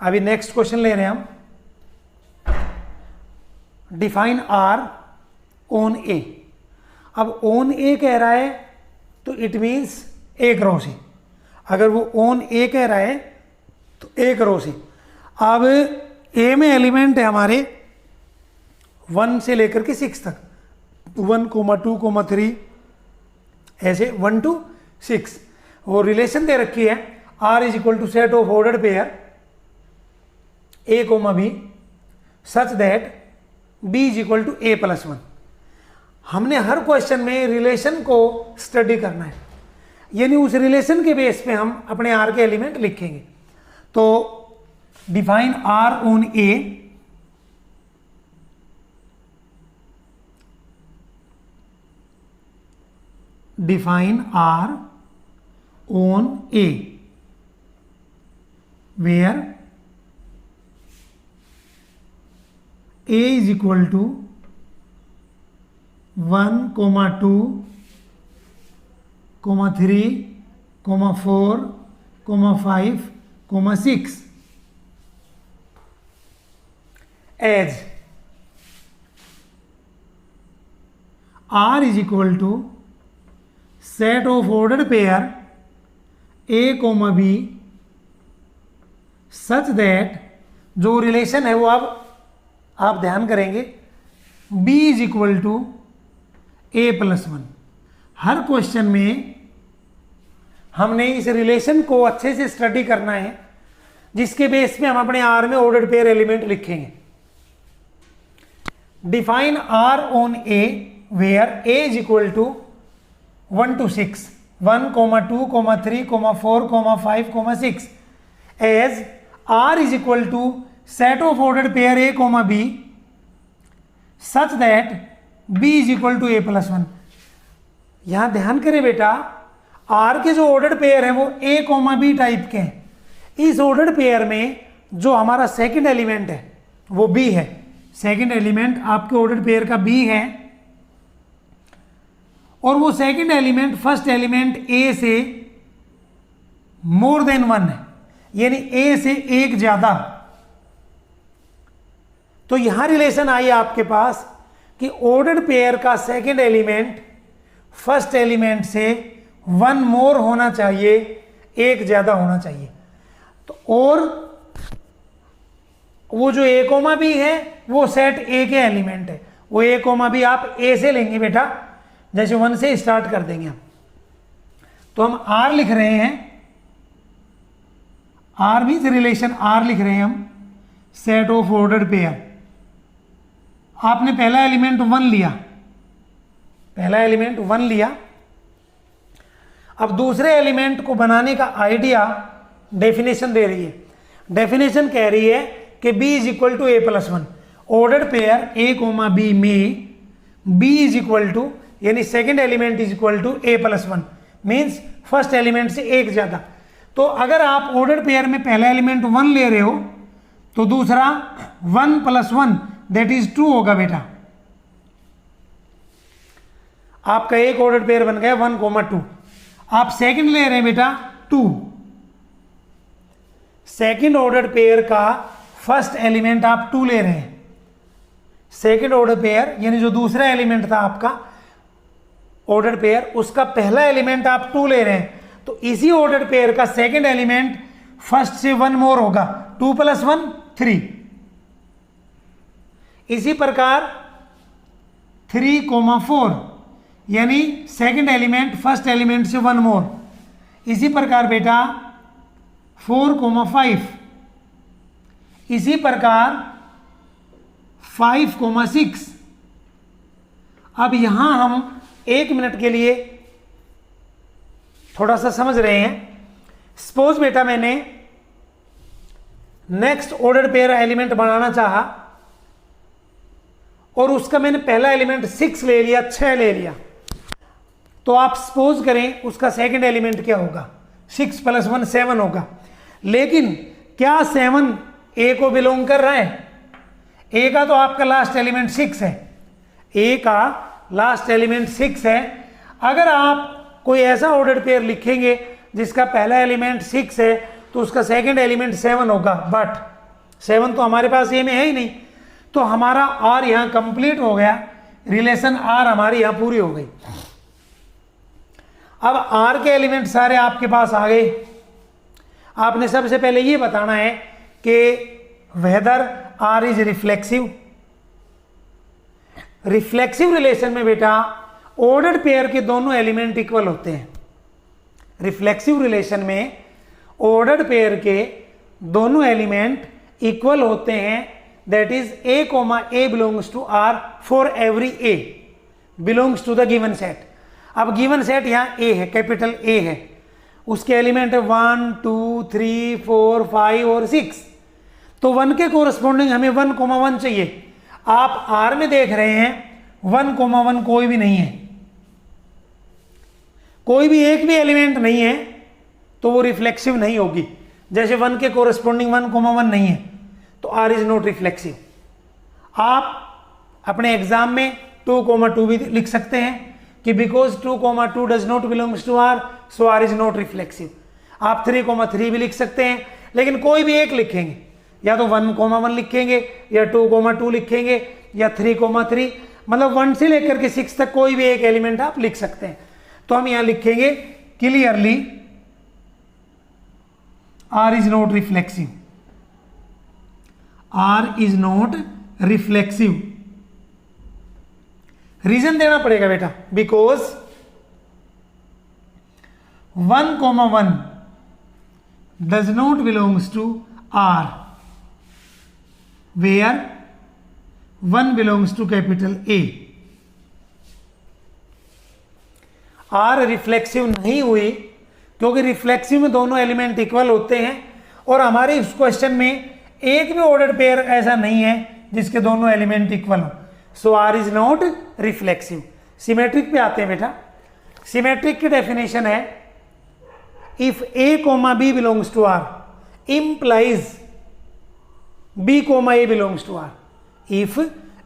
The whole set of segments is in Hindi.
अभी नेक्स्ट क्वेश्चन ले रहे हैं हम। डिफाइन आर ऑन ए। अब ऑन ए कह रहा है तो इट मीन्स एक रो से, अगर वो ऑन ए कह रहा है तो एक रो से। अब ए में एलिमेंट है हमारे 1 से लेकर के 6 तक, 1, 2, 3, ऐसे 1 to 6। वो रिलेशन दे रखी है R is equal to set of ordered pair A, B such that B is equal to A+1। हमने हर क्वेश्चन में रिलेशन को स्टडी करना है, यानी उस रिलेशन के बेस पे हम अपने R के एलिमेंट लिखेंगे। तो define R on A, define R on A where A is equal to 1, 2, 3, 4, 5, 6 as R is equal to set of ordered pair A, B such that, जो रिलेशन है वो अब आप ध्यान करेंगे, B is equal to A+1। हर क्वेश्चन में हमने इस रिलेशन को अच्छे से स्टडी करना है, जिसके बेस पे हम अपने R में ऑर्डर्ड पेयर एलिमेंट लिखेंगे। Define R on A where A is equal to 1 to 6, 1, 2, 3, 4, 5, 6 as R is equal to set of ordered pair A, B such that B is equal to A+1। यहां ध्यान करें बेटा, R के जो ऑर्डर्ड पेयर है वो A, B टाइप के हैं। इस ऑर्डर्ड पेयर में जो हमारा सेकंड एलिमेंट है वो B है। सेकंड एलिमेंट आपके ऑर्डर्ड पेयर का B है, और वो second element first element A से मोर देन 1 है, यानी A से एक ज्यादा। तो यहां रिलेशन आई आपके पास कि ऑर्डर्ड पेयर का सेकंड एलिमेंट फर्स्ट एलिमेंट से 1 मोर होना चाहिए, एक ज्यादा होना चाहिए। तो और वो जो A, B है वो सेट A के एलिमेंट है। वो A, B आप A से लेंगे बेटा, जैसे 1 से स्टार्ट कर देंगे हम। तो हम R लिख रहे हैं, R मीन्स रिलेशन R लिख रहे हैं हम, सेट ऑफ ऑर्डर्ड पेयर। आपने पहला एलिमेंट 1 लिया, पहला एलिमेंट 1 लिया। अब दूसरे एलिमेंट को बनाने का आइडिया डेफिनेशन दे रही है। डेफिनेशन कह रही है कि B is equal to A+1। Ordered pair A, B में B इज इक्वल टू, यानी second element is equal to A+1 means first element से एक ज्यादा। तो अगर आप ऑर्डर पेयर में पहला एलिमेंट 1 ले रहे हो तो दूसरा 1 + 1 दैट इज 2 होगा बेटा। आपका एक ऑर्डर पेयर बन गया 1, 2। आप सेकंड ले रहे हैं बेटा 2। सेकंड ऑर्डर पेयर का फर्स्ट एलिमेंट आप 2 ले रहे हैं। सेकंड ऑर्डर पेयर यानी जो दूसरा एलिमेंट था आपका ऑर्डर पेयर, उसका पहला एलिमेंट आप 2 ले रहे हैं। तो इसी ऑर्डर पेयर का सेकंड एलिमेंट फर्स्ट से 1 मोर होगा, 2 + 1 3। इसी प्रकार 3, 4 यानी सेकंड एलिमेंट फर्स्ट एलिमेंट से 1 मोर। इसी प्रकार बेटा 4, 5। इसी प्रकार 5, 6। अब यहां हम 1 मिनट के लिए थोड़ा सा समझ रहे हैं। सपोज बेटा मैंने नेक्स्ट ऑर्डर पेयर एलिमेंट बनाना चाहा और उसका मैंने पहला एलिमेंट 6 ले लिया, 6 ले लिया। तो आप सपोज करें उसका सेकंड एलिमेंट क्या होगा, 6 + 1 7 होगा। लेकिन क्या 7 A को बिलोंग कर रहा है? A का तो आपका लास्ट एलिमेंट 6 है, A का लास्ट एलिमेंट 6 है। अगर आप कोई ऐसा ऑर्डर पेयर लिखेंगे जिसका पहला एलिमेंट 6 है तो उसका सेकंड एलिमेंट 7 होगा, बट 7 तो हमारे पास ए में है ही नहीं, तो हमारा आर यहां कंप्लीट हो गया, रिलेशन आर हमारी यहां पूरी हो गई। अब आर के एलिमेंट सारे आपके पास आ गए। आपने सबसे पहले ये बताना है कि whether R is reflexive. Reflexive relation में बेटा ऑर्डर्ड पेयर के दोनों एलिमेंट इक्वल होते हैं। रिफ्लेक्सिव रिलेशन में ऑर्डर्ड पेयर के दोनों एलिमेंट इक्वल होते हैं, that is A comma A belongs to R for every A belongs to the given set. अब गिवन सेट यहां ए है, कैपिटल ए है, उसके एलिमेंट है 1 2 3 4 5 और 6। तो 1 के कोरस्पॉन्डिंग हमें 1,1 चाहिए। आप आर में देख रहे हैं 1,1 कोई भी नहीं है, कोई भी एक भी एलिमेंट नहीं है, तो वो रिफ्लेक्सिव नहीं होगी। जैसे 1 के कोरस्पॉन्डिंग 1,1 नहीं है तो आर इज नॉट रिफ्लेक्सिव। आप अपने एग्जाम में 2,2 भी लिख सकते हैं कि because 2,2 does not belongs to R so R is not reflexive. आप 3,3 भी लिख सकते हैं, लेकिन कोई भी एक लिखेंगे, या तो 1,1 लिखेंगे या 2,2 लिखेंगे या 3,3, मतलब 1 से लेकर के 6 तक कोई भी एक एलिमेंट आप लिख सकते हैं। तो हम यहां लिखेंगे clearly R is not reflexive, R is not reflexive. Reason देना पड़ेगा बेटा, because 1,1 does not belongs to R where 1 belongs to capital A. R reflexive नहीं हुई क्योंकि रिफ्लेक्सिव में दोनों एलिमेंट इक्वल होते हैं, और हमारे इस क्वेश्चन में एक भी ऑर्डर्ड पेयर ऐसा नहीं है जिसके दोनों एलिमेंट इक्वल हो, so R is not reflexive. Symmetric पे आते हैं बेटा। सिमेट्रिक की डेफिनेशन है if A comma B belongs to R implies B comma A belongs to R. If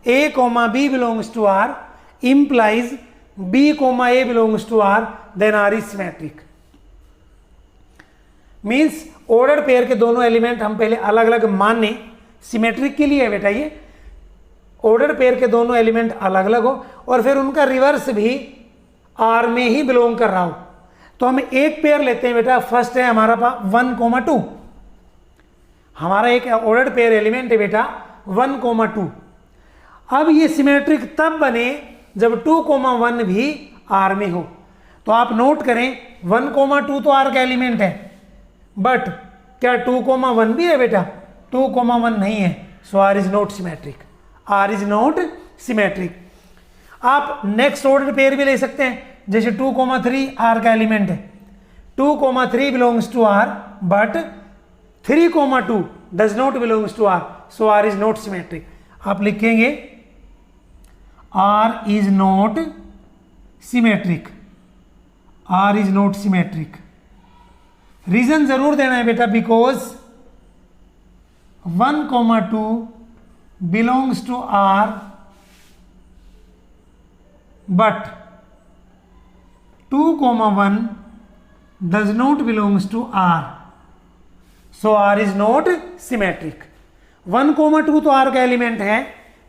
A comma B belongs to R implies B comma A belongs to R then R is symmetric. Means ordered pair के दोनों एलिमेंट हम पहले अलग अलग माने, सिमेट्रिक के लिए है बेटा ये, ऑर्डर्ड पेयर के दोनों एलिमेंट अलग अलग हो और फिर उनका रिवर्स भी आर में ही बिलोंग कर रहा हो। तो हम एक पेयर लेते हैं बेटा, फर्स्ट है हमारा पास 1,2, हमारा एक ऑर्डर्ड पेयर एलिमेंट है बेटा 1,2। अब ये सिमेट्रिक तब बने जब 2,1 भी आर में हो। तो आप नोट करें 1,2 तो आर का एलिमेंट है, बट क्या 2,1 भी है बेटा? 2,1 नहीं है, so R is not symmetric, R is not symmetric. आप नेक्स्ट ऑर्डर पेयर भी ले सकते हैं, जैसे 2,3 आर का एलिमेंट है, 2,3 belongs to R but 3,2 does not belongs to R, so R is not symmetric. आप लिखेंगे R is not symmetric, R is not symmetric. Reason जरूर देना है बेटा, because 1,2 belongs to R but 2,1 does not belongs to R, so R is not symmetric. 1,2 तो आर का एलिमेंट है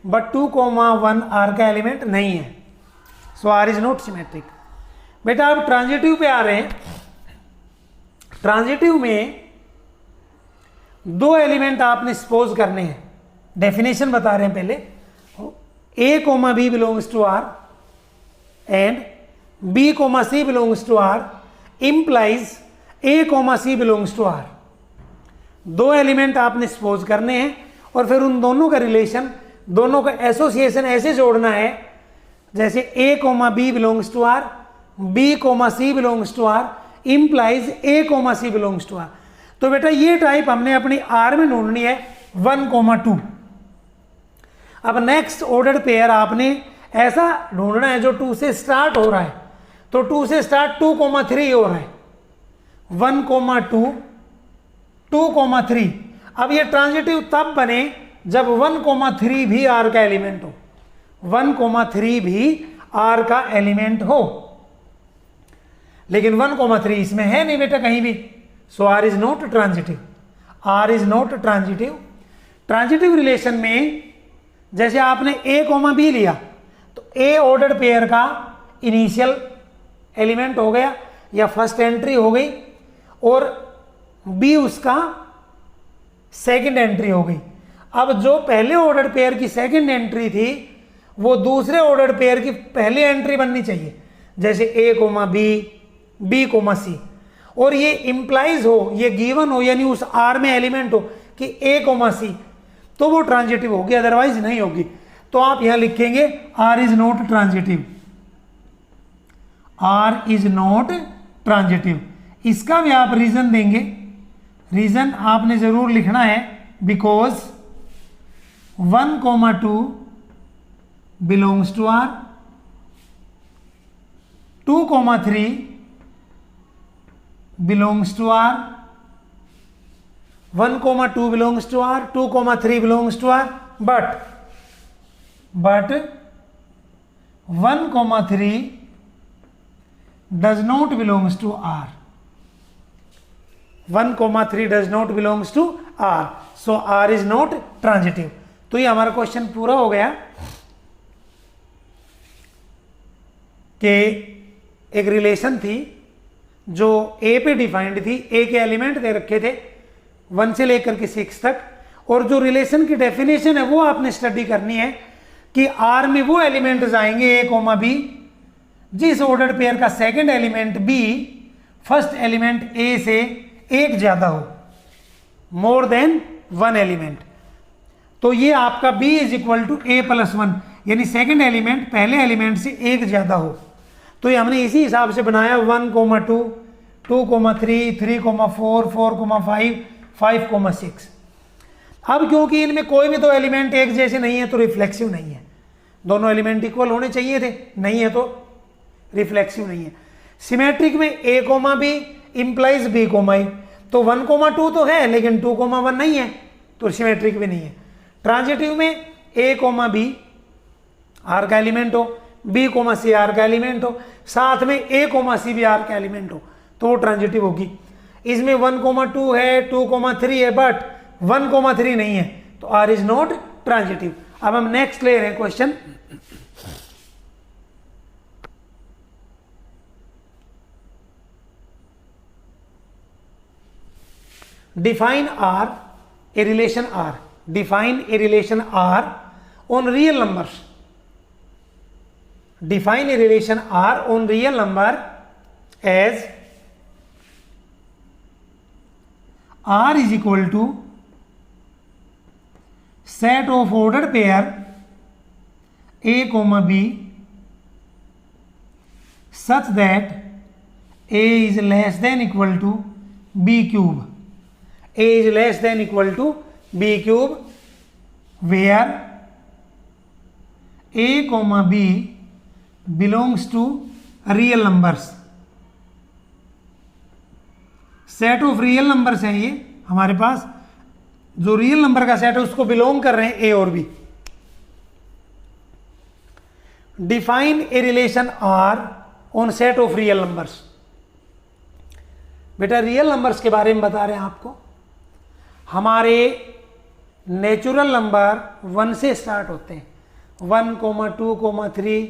बट 2,1 आर का एलिमेंट नहीं है, so R is not symmetric. बेटा आप ट्रांजिटिव पे आ रहे हैं। ट्रांजिटिव में दो एलिमेंट आपने सपोज करने हैं, डेफिनेशन बता रहे हैं पहले। A, B belongs to R and B, C belongs to R implies A, C belongs to R. दो एलिमेंट आपने सपोज करने हैं और फिर उन दोनों का रिलेशन, दोनों का एसोसिएशन ऐसे जोड़ना है जैसे A, B belongs to R, B, C belongs to R implies A, C belongs to R. तो बेटा ये टाइप हमने अपनी आर में ढूंढनी है 1,2। अब नेक्स्ट ऑर्डर्ड पेयर आपने ऐसा ढूंढना है जो 2 से स्टार्ट हो रहा है, तो 2 से स्टार्ट 2,3 हो रहा है, 1,2 2,3। अब ये ट्रांजिटिव तब बने जब 1,3 भी आर का एलिमेंट हो, 1,3 भी आर का एलिमेंट हो, लेकिन 1,3 इसमें है नहीं बेटा कहीं भी, so R is not transitive, R is not transitive. Transitive relation में जैसे आपने ए कोमा बी लिया तो ए ऑर्डर्ड पेयर का इनिशियल एलिमेंट हो गया या फर्स्ट एंट्री हो गई और बी उसका सेकंड एंट्री हो गई। अब जो पहले ऑर्डर्ड पेयर की सेकंड एंट्री थी वो दूसरे ऑर्डर्ड पेयर की पहली एंट्री बननी चाहिए, जैसे A comma B, B comma C, और ये इंप्लाइज हो, ये गिवन हो, यानी उस आर में एलिमेंट हो कि ए कोमा सी, तो वो ट्रांजिटिव होगी, अदरवाइज नहीं होगी। तो आप यहां लिखेंगे R is not transitive, R is not transitive. इसका भी आप रीजन देंगे, रीजन आपने जरूर लिखना है, because 1,2 belongs to R, 2,3 belongs to R, 1,2 belongs to R, 2,3 belongs to R, but 1,3 does not belongs to R, 1,3 does not belongs to R, so R is not transitive। तो ये हमारा क्वेश्चन पूरा हो गया कि एक रिलेशन थी जो ए पे डिफाइंड थी, ए के एलिमेंट दे रखे थे 1 से लेकर के 6 तक, और जो रिलेशन की डेफिनेशन है वो आपने स्टडी करनी है कि आर में वो एलिमेंट्स आएंगे ए कोमा बी जिस ऑर्डर्ड पेयर का second element B first element A से एक ज्यादा हो, मोर देन 1 एलिमेंट। तो ये आपका b is equal to A plus 1, यानी सेकंड एलिमेंट पहले एलिमेंट से एक ज्यादा हो। तो ये हमने इसी हिसाब से बनाया 1,2, 2,3, 3,4, 4,5, 5,6। अब क्योंकि इनमें कोई भी दो एलिमेंट एक जैसे नहीं है तो रिफ्लेक्सिव नहीं है, दोनों एलिमेंट इक्वल होने चाहिए थे, नहीं है तो रिफ्लेक्सिव नहीं है। सिमेट्रिक में A comma B implies B comma A, तो 1,2 तो है लेकिन 2,1 नहीं है, तो सिमेट्रिक भी नहीं है। ट्रांजिटिव में ए कोमा बी आर का एलिमेंट हो, बी कोमा सी आर का एलिमेंट हो, साथ में ए कोमा सी भी आर का एलिमेंट हो, तो वो ट्रांजिटिव होगी। इसमें 1,2 है, 2,3 है, बट 1,3 नहीं है, तो आर इज नॉट ट्रांजिटिव। अब हम नेक्स्ट ले रहे हैं question. Define R a relation R, define a relation R on real numbers, define a relation R on real number as R is equal to set of ordered pair A comma B such that A is less than equal to B cube, A is less than equal to B cube, where A comma B belongs to real numbers। Set of real numbers हैं ये हमारे पास, जो रियल नंबर का सेट है उसको बिलोंग कर रहे हैं ए और B. Define a relation R on set of real numbers. बेटा रियल नंबर्स के बारे में बता रहे हैं आपको। हमारे नेचुरल नंबर 1 से स्टार्ट होते हैं, 1, 2, 3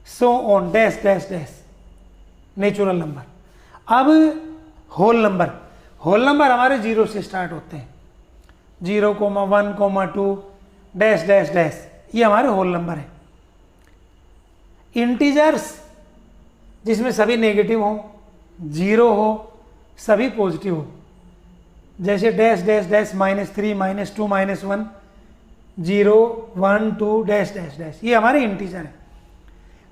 so on dash dash dash, natural number. अब होल नंबर, होल नंबर हमारे 0 से स्टार्ट होते हैं, 0, 1, 2 डैश डैश डैश, ये हमारे होल नंबर है। इंटीजर्स जिसमें सभी नेगेटिव हो, 0 हो, सभी पॉजिटिव हो, जैसे dash dash dash -3, -2, -1, 0, 1, 2 dash dash dash, ये हमारे इंटीजर है।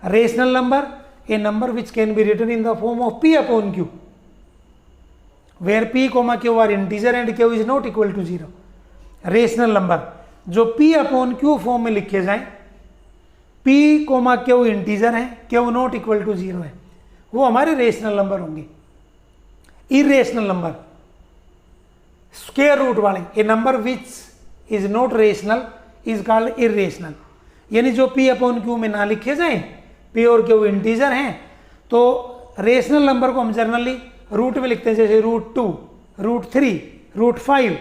Rational number a number which can be written in the form of p upon q, where p, q are integer and q is not equal to 0। Rational number जो p upon q फॉर्म में लिखे जाएं, p, q इंटीजर है, q नॉट इक्वल टू 0 है, वो हमारे रेशनल नंबर होंगे। इरेशनल नंबर स्क्वायर रूट वाले, a number which is not rational is called irrational, यानी जो p upon q में ना लिखे जाएं, p और q इंटीजर हैं, तो रेशनल नंबर को हम जनरली रूट में लिखते हैं, जैसे √2, √3, √5,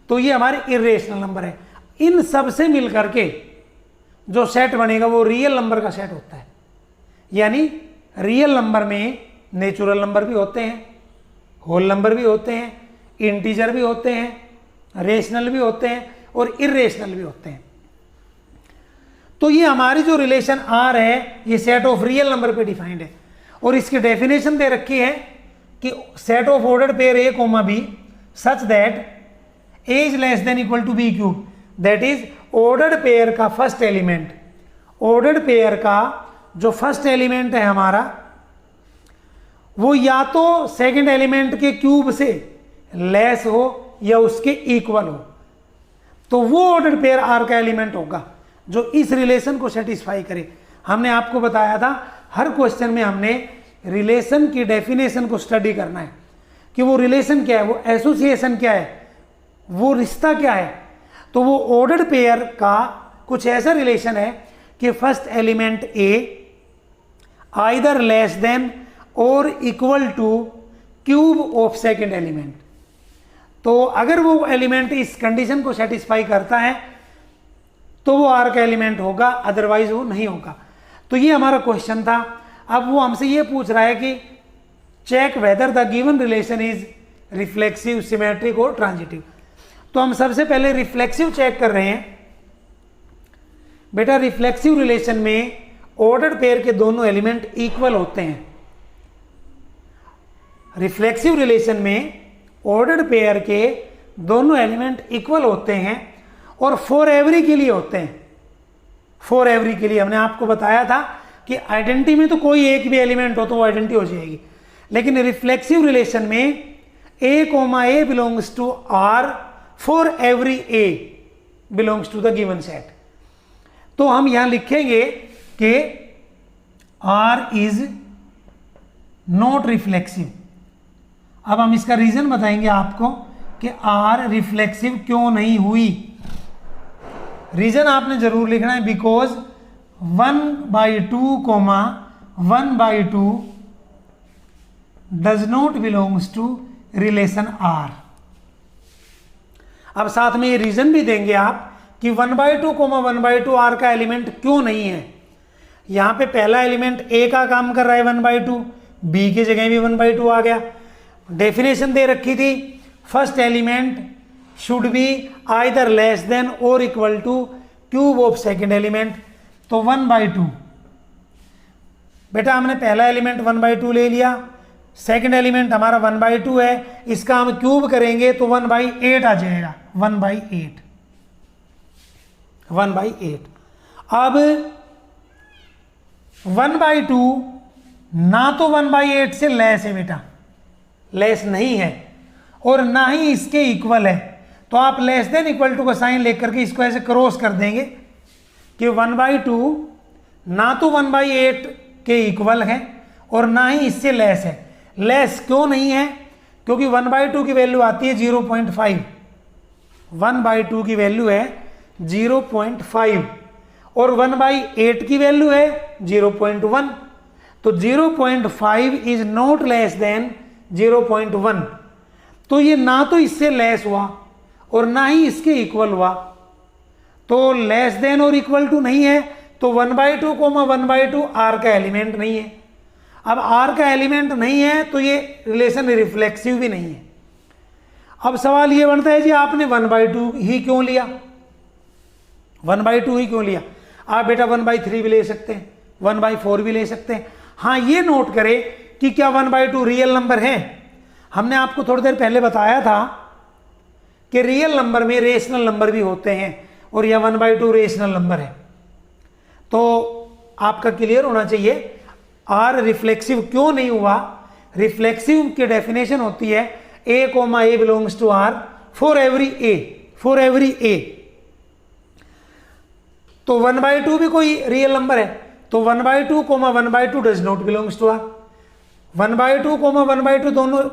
तो ये हमारे इरेशनल नंबर है। इन सब से मिल करके जो सेट बनेगा वो रियल नंबर का सेट होता है। यानी रियल नंबर में नेचुरल नंबर भी होते हैं, होल नंबर भी होते हैं, इंटीजर भी होते हैं, रेशनल भी होते हैं और इरेशनल भी होते हैं। तो ये हमारी जो रिलेशन आर है ये सेट ऑफ रियल नंबर पे डिफाइंड है और इसकी डेफिनेशन दे रखी है कि set of ordered pair A comma B such that A is less than equal to B cube, that is ordered pair का फर्स्ट एलिमेंट, ऑर्डर्ड पेयर का जो फर्स्ट एलिमेंट है हमारा वो या तो सेकंड एलिमेंट के क्यूब से लेस हो या उसके इक्वल हो, तो वो ऑर्डर्ड पेयर आर का एलिमेंट होगा जो इस रिलेशन को सेटिस्फाई करे। हमने आपको बताया था हर क्वेश्चन में हमने रिलेशन की डेफिनेशन को स्टडी करना है कि वो रिलेशन क्या है, वो एसोसिएशन क्या है, वो रिश्ता क्या है। तो वो ऑर्डर्ड पेयर का कुछ ऐसा रिलेशन है कि फर्स्ट एलिमेंट ए आइदर लेस देन और equal to cube of second element. तो अगर वो एलिमेंट इस कंडीशन को सेटिस्फाई करता है तो वो आर का एलिमेंट होगा, अदरवाइज वो नहीं होगा। तो ये हमारा क्वेश्चन था। अब वो हमसे ये पूछ रहा है कि check whether the given relation is reflexive, symmetric और ट्रांजिटिव। तो हम सबसे पहले रिफ्लेक्सिव चेक कर रहे हैं। बेटा रिफ्लेक्सिव रिलेशन में ऑर्डर्ड पेयर के दोनों एलिमेंट इक्वल होते हैं। रिफ्लेक्सिव रिलेशन में ऑर्डर्ड पेयर के दोनों एलिमेंट इक्वल होते हैं और फॉर एवरी के लिए होते हैं। फॉर एवरी के लिए हमने आपको बताया था कि आइडेंटिटी में तो कोई एक भी एलिमेंट हो तो वो आइडेंटिटी हो जाएगी, लेकिन रिफ्लेक्सिव रिलेशन में A comma A belongs to R for every A belongs to the given set. तो हम यहां लिखेंगे कि आर इज नॉट रिफ्लेक्सिव। अब हम इसका रीजन बताएंगे आपको कि आर रिफ्लेक्सिव क्यों नहीं हुई। रीजन आपने जरूर लिखना है, because 1/2 comma 1/2 does not belongs to relation R. अब साथ में ये रीजन भी देंगे आप कि 1/2 कोमा 1/2 आर का एलिमेंट क्यों नहीं है। यहां पे पहला एलिमेंट ए का काम कर रहा है 1/2, बी की जगह भी 1/2 आ गया। डेफिनेशन दे रखी थी first element should be either less than और equal to cube of second element, तो 1/2। बेटा हमने पहला एलिमेंट 1/2 ले लिया, सेकेंड एलिमेंट हमारा 1/2 है, इसका हम क्यूब करेंगे तो 1/8 आ जाएगा। 1/8 अब 1/2 ना तो 1/8 से लेस है बेटा, लेस नहीं है, और ना ही इसके इक्वल है। तो आप लेस देन इक्वल टू का साइन लेकर के इसको ऐसे क्रॉस कर देंगे कि 1/2 ना तो 1/8 के इक्वल है और ना ही इससे लेस है। लेस क्यों नहीं है? क्योंकि 1/2 की वैल्यू आती है 0.5। 1/2 की वैल्यू है 0.5 और 1/8 की वैल्यू है 0.1। तो 0.5 इज नॉट लेस देन 0.1। तो ये ना तो इससे लेस हुआ और ना ही इसके इक्वल हुआ, तो लेस देन और इक्वल टू नहीं है, तो 1/2 कोमा 1/2 आर का एलिमेंट नहीं है। अब आर का एलिमेंट नहीं है तो ये रिलेशन रिफ्लेक्सिव भी नहीं है। अब सवाल ये बनता है जी आपने 1/2 ही क्यों लिया? 1/2 ही क्यों लिया? आप बेटा 1/3 भी ले सकते हैं, 1/4 भी ले सकते हैं। हाँ ये नोट करें कि क्या 1/2 रियल नंबर है? हमने आपको थोड़ी देर पहले बताया था कि रियल नंबर में रेशनल नंबर भी होते हैं और यह 1/2 रेशनल नंबर है। तो आपका क्लियर होना चाहिए आर रिफ्लेक्सिव क्यों नहीं हुआ। रिफ्लेक्सिव की डेफिनेशन होती है A comma A belongs to R for every A. तो 1/2 भी कोई रियल नंबर है, तो 1/2 comma 1/2 does not belongs to R. 1/2 comma 1/2 दोनों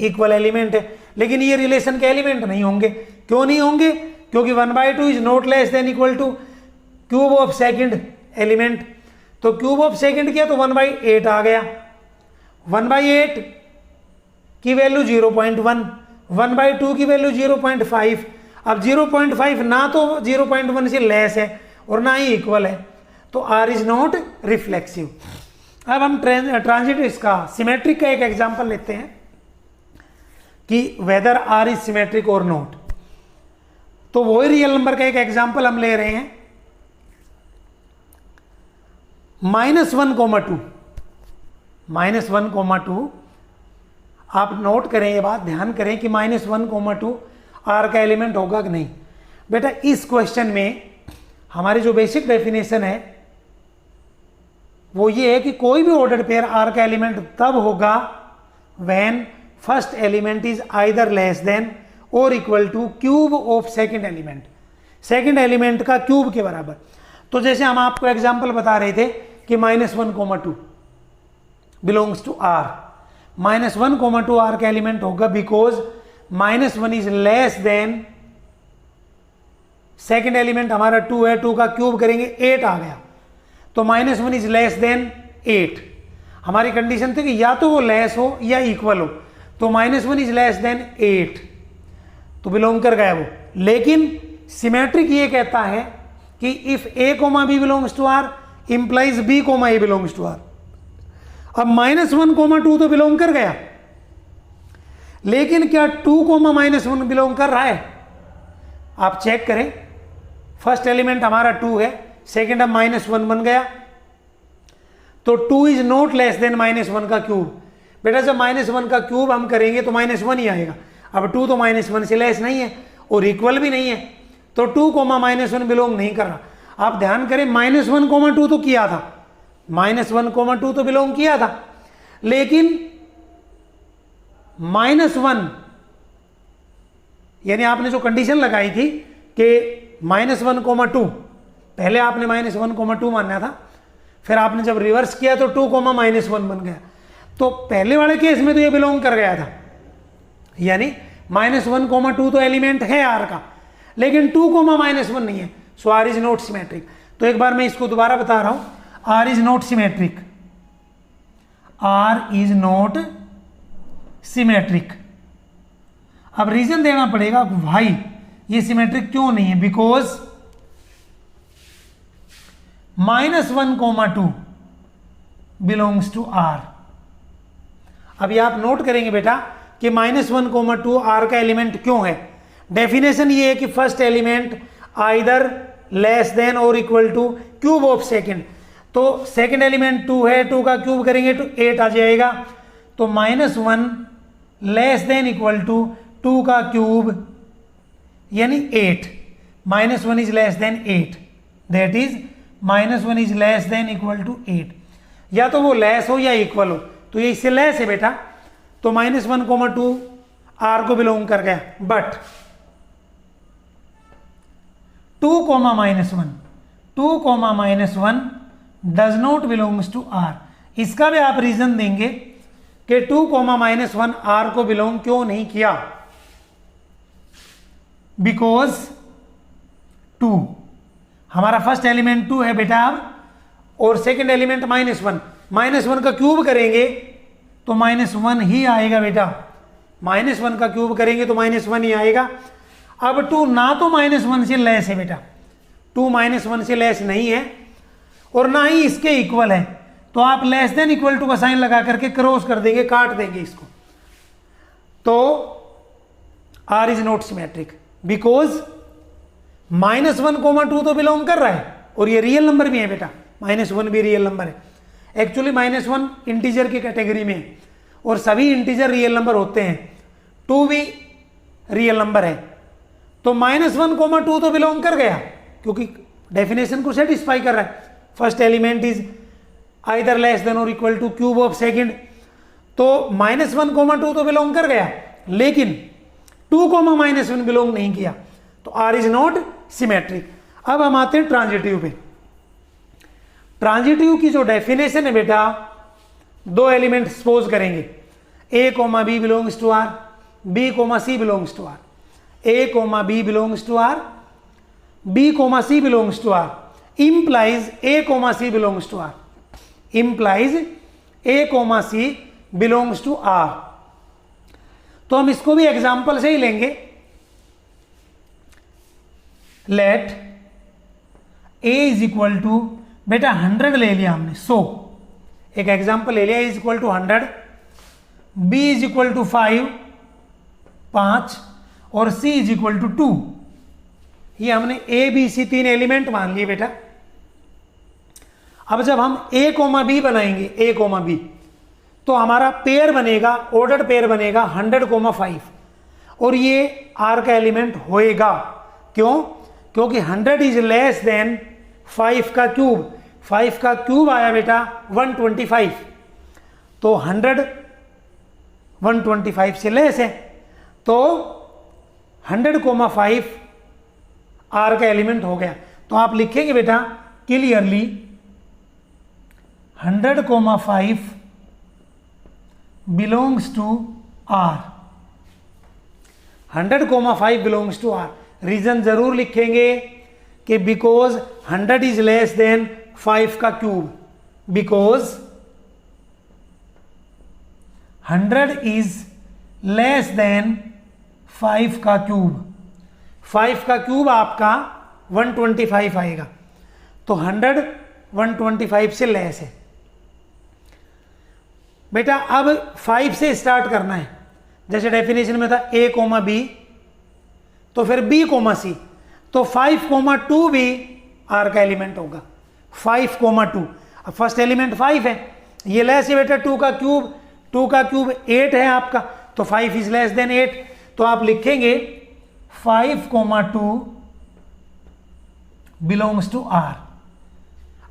इक्वल एलिमेंट है, लेकिन ये रिलेशन के एलिमेंट नहीं होंगे। क्यों नहीं होंगे? क्योंकि 1/2 is not less than equal to cube of second element. तो क्यूब ऑफ सेकंड किया तो 1/8 आ गया। 1/8 की वैल्यू 0.1, 1/2 की वैल्यू 0.5। अब 0.5 ना तो 0.1 से लेस है और ना ही इक्वल है, तो आर इज नॉट रिफ्लेक्सिव। अब हम ट्रांजिटिव इसका सिमेट्रिक का एक एग्जांपल लेते हैं कि वेदर आर इज सिमेट्रिक और नॉट। तो वही रियल नंबर का एक एग्जांपल हम ले रहे हैं, -1,2, -1,2। आप नोट करें ये बात, ध्यान करें कि -1,2 आर का एलिमेंट होगा कि नहीं। बेटा इस क्वेश्चन में हमारी जो बेसिक डेफिनेशन है वो ये है कि कोई भी ऑर्डर्ड पेयर आर का एलिमेंट तब होगा when first element is either less than और equal to cube of second element, second element का क्यूब के बराबर। तो जैसे हम आपको एग्जांपल बता रहे थे कि -1,2 बिलोंग्स टू आर, -1,2 आर का एलिमेंट होगा because -1 is less then second element हमारा 2 है, 2 का क्यूब करेंगे 8 आ गया, तो -1 इज लेस देन 8। हमारी कंडीशन थी कि या तो वो लेस हो या इक्वल हो, तो -1 इज लेस देन 8, तो बिलोंग कर गया वो। लेकिन सिमेट्रिक ये कहता है कि if a, b belongs to R implies b, a belongs to R. अब -1,2 तो बिलोंग कर गया, लेकिन क्या 2, -1 बिलोंग कर रहा है? आप चेक करें, फर्स्ट एलिमेंट हमारा 2 है, सेकेंड अब -1 बन गया, तो 2 इज नॉट लेस देन -1 का क्यूब। बेटा जब -1 का क्यूब हम करेंगे तो -1 ही आएगा। अब 2 तो -1 से लेस नहीं है और इक्वल भी नहीं है, तो 2, -1 बिलोंग नहीं कर रहा। आप ध्यान करें, -1,2 तो किया था, -1,2 तो बिलोंग किया था, लेकिन -1 यानी आपने जो कंडीशन लगाई थी कि -1,2, पहले आपने -1,2 मानना था, फिर आपने जब रिवर्स किया तो 2, -1 बन गया। तो पहले वाले केस में तो ये बिलोंग कर गया था, यानी -1,2 तो एलिमेंट है आर का, लेकिन 2, -1 नहीं है, so R is not symmetric. तो एक बार मैं इसको दोबारा बता रहा हूं, R is not symmetric, R is not symmetric. अब रीजन देना पड़ेगा भाई ये सिमेट्रिक क्यों नहीं है, बिकॉज -1,2 बिलोंग्स टू आर। अभी आप नोट करेंगे बेटा कि -1,2 आर का एलिमेंट क्यों है। डेफिनेशन ये है कि first element either less than और equal to cube of second, तो सेकंड एलिमेंट 2 है, 2 का क्यूब करेंगे तो 8 आ जाएगा, तो -1 लेस देन इक्वल टू 2 का क्यूब यानी 8, -1 is less than 8, that is -1 is less than equal to 8। या तो वो लेस हो या इक्वल हो, तो ये इससे लेस है बेटा, तो -1,2 आर को बिलोंग कर गया। But 2, -1, 2, -1 does not belongs to R. इसका भी आप रीजन देंगे कि 2, -1 आर को बिलोंग क्यों नहीं किया, बिकॉज 2 हमारा फर्स्ट एलिमेंट 2 है बेटा अब, और सेकंड एलिमेंट -1, -1 का क्यूब करेंगे तो -1 ही आएगा बेटा, -1 का क्यूब करेंगे तो -1 ही आएगा। अब 2 ना तो -1 से लेस है बेटा, 2 -1 से लेस नहीं है और ना ही इसके इक्वल है, तो आप लेस देन इक्वल टू का साइन लगा करके क्रॉस कर देंगे, काट देंगे इसको, तो R is not symmetric because -1,2 तो बिलोंग कर रहा है और ये रियल नंबर भी है बेटा, -1 भी रियल नंबर है। एक्चुअली -1 इंटीजर की कैटेगरी में है और सभी इंटीजर रियल नंबर होते हैं, 2 भी रियल नंबर है, तो -1,2 तो बिलोंग कर गया क्योंकि डेफिनेशन को सेटिस्फाई कर रहा है। First element is either less than और equal to cube of second, तो -1,2 तो बिलोंग कर गया, लेकिन 2, -1 बिलोंग नहीं किया, तो आर इज नॉट सिमेट्रिक। अब हम आते हैं ट्रांजिटिव पे। ट्रांजिटिव की जो डेफिनेशन है बेटा, 2 एलिमेंट सपोज करेंगे, a, b belongs to R, b, c belongs to R, a, b belongs to R, b, c belongs to R, implies a, c belongs to R, implies a, c belongs to R. तो हम इसको भी एग्जाम्पल से ही लेंगे। Let a is equal to, बेटा 100 ले लिया हमने, 100, एक एग्जाम्पल ले लिया, a is equal to 100, b is equal to 5 और c इज इक्वल टू 2। ये हमने a b c 3 एलिमेंट मान लिए बेटा। अब जब हम a कोमा b बनाएंगे, a कोमा b, तो हमारा पेयर बनेगा, ऑर्डर्ड पेयर बनेगा 100,5 और ये R का एलिमेंट होएगा। क्यों? क्योंकि 100 इज लेस देन 5 का क्यूब। 5 का क्यूब आया बेटा 125, तो 100 125 से लेस है, तो 100,5 R का एलिमेंट हो गया। तो आप लिखेंगे बेटा clearly 100,5 belongs to R। 100,5 belongs to R। Reason जरूर लिखेंगे कि बिकॉज 100 इज लेस देन 5 का cube, because 100 is less then 5 का क्यूब। 5 का क्यूब आपका 125 आएगा, तो 100 125 से लेस है बेटा। अब 5 से स्टार्ट करना है, जैसे डेफिनेशन में था a कोमा b, तो फिर b कोमा c, तो 5,2 भी R का एलिमेंट होगा। 5,2, अब फर्स्ट एलिमेंट 5 है, ये लेस है बेटा 2 का क्यूब, 2 का क्यूब 8 है आपका, तो 5 इज लेस देन 8, तो आप लिखेंगे 5,2 बिलोंग्स टू R।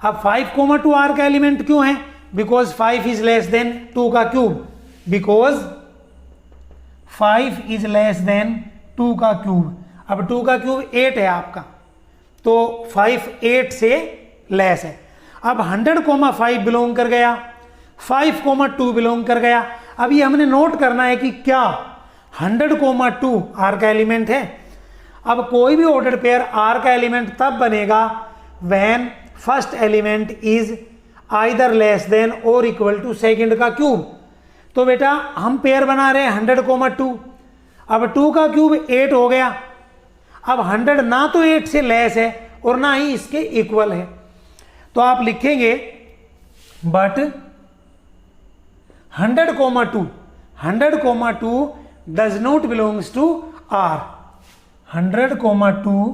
अब 5,2 R का एलिमेंट क्यों है? बिकॉज 5 इज लेस देन 2 का cube, because 5 is less than 2 का क्यूब। अब 2 का क्यूब 8 है आपका, तो 5 8 से लेस है। अब 100,5 बिलोंग कर गया, 5,2 बिलोंग कर गया। अब ये हमने नोट करना है कि क्या 100,2 R का एलिमेंट है। अब कोई भी ऑर्डर पेयर R का एलिमेंट तब बनेगा when first element is either less than और इक्वल टू सेकंड का क्यूब। तो बेटा हम पेयर बना रहे हैं 100,2, अब 2 का क्यूब 8 हो गया। अब 100 ना तो 8 से लेस है और ना ही इसके इक्वल है, तो आप लिखेंगे but 100,2 does not belongs to R। 100,2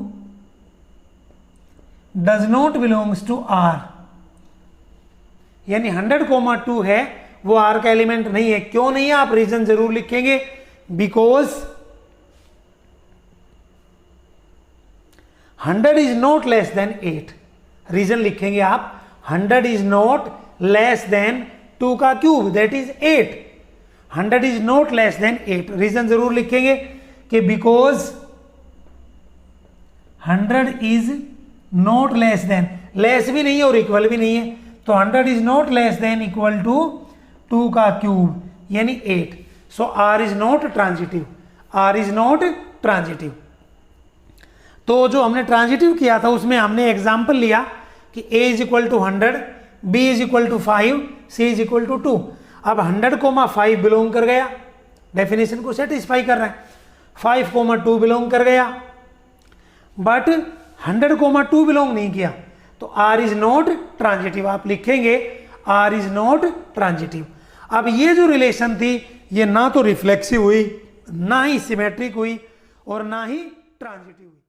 does not belongs to R, यानी 100,2 है वो R का एलिमेंट नहीं है। क्यों नहीं है? आप रीजन जरूर लिखेंगे, because 100 is not less than 8। Reason लिखेंगे आप 100 इज नॉट लेस देन 2 का cube, that is 8। 100 is not less than 8। Reason जरूर लिखेंगे कि because 100 is not less than, less भी नहीं है और इक्वल भी नहीं है, तो 100 is not less than equal to 2 का क्यूब यानी 8। So R is not transitive, R is not transitive. तो जो हमने ट्रांजिटिव किया था उसमें हमने एग्जाम्पल लिया कि a is equal to 100, b is equal to 5, c is equal to 2। अब 100,5 बिलोंग कर गया, डेफिनेशन को सेटिस्फाई कर रहा है। 5,2 बिलोंग कर गया, बट 100,2 बिलोंग नहीं किया, तो R इज नॉट ट्रांजिटिव। आप लिखेंगे R इज नॉट ट्रांजिटिव। अब ये जो रिलेशन थी ये ना तो रिफ्लेक्सिव हुई, ना ही सिमेट्रिक हुई और ना ही ट्रांजिटिव हुई।